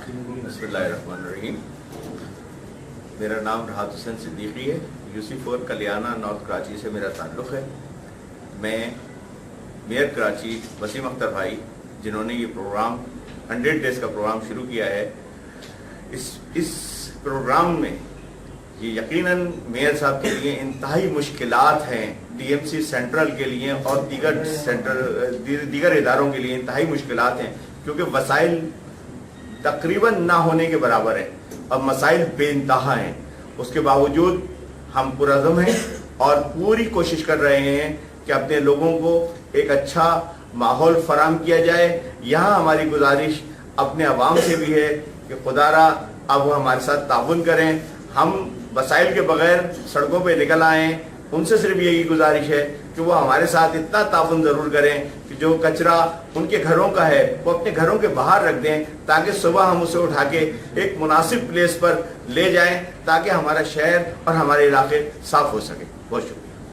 बिस्मिल्लाहिर्रहमानिर्रहीम। मेरा नाम राहत हुसैन सिद्दीकी है। UC4 कलियाना नॉर्थ कराची से मेरा ताल्लुक़ है। मैं मेयर कराची वसीम अख्तर भाई, जिन्होंने ये प्रोग्राम 100 डेज़ का प्रोग्राम शुरू किया है, इस प्रोग्राम में ये यकीनन मेयर साहब के लिए इंतहाई मुश्किलात हैं, TMC सेंट्रल के लिए और दीगर इदारों के लिए इंतहाई मुश्किलात हैं, क्योंकि वसाइल तकरीबन ना होने के बराबर है और मसाइल बेइंतहा हैं। उसके बावजूद हम पुरअज़्म हैं और पूरी कोशिश कर रहे हैं कि अपने लोगों को एक अच्छा माहौल फराहम किया जाए। यहाँ हमारी गुजारिश अपने अवाम से भी है कि खुदारा अब वो हमारे साथ ताउन करें, हम वसाइल के बगैर सड़कों पे निकल आएँ। उनसे सिर्फ यही गुजारिश है कि वो हमारे साथ इतना ताउन ज़रूर करें कि जो कचरा उनके घरों का है वो अपने घरों के बाहर रख दें, ताकि सुबह हम उसे उठा के एक मुनासिब प्लेस पर ले जाएं, ताकि हमारा शहर और हमारे इलाके साफ हो सके। बहुत शुक्रिया।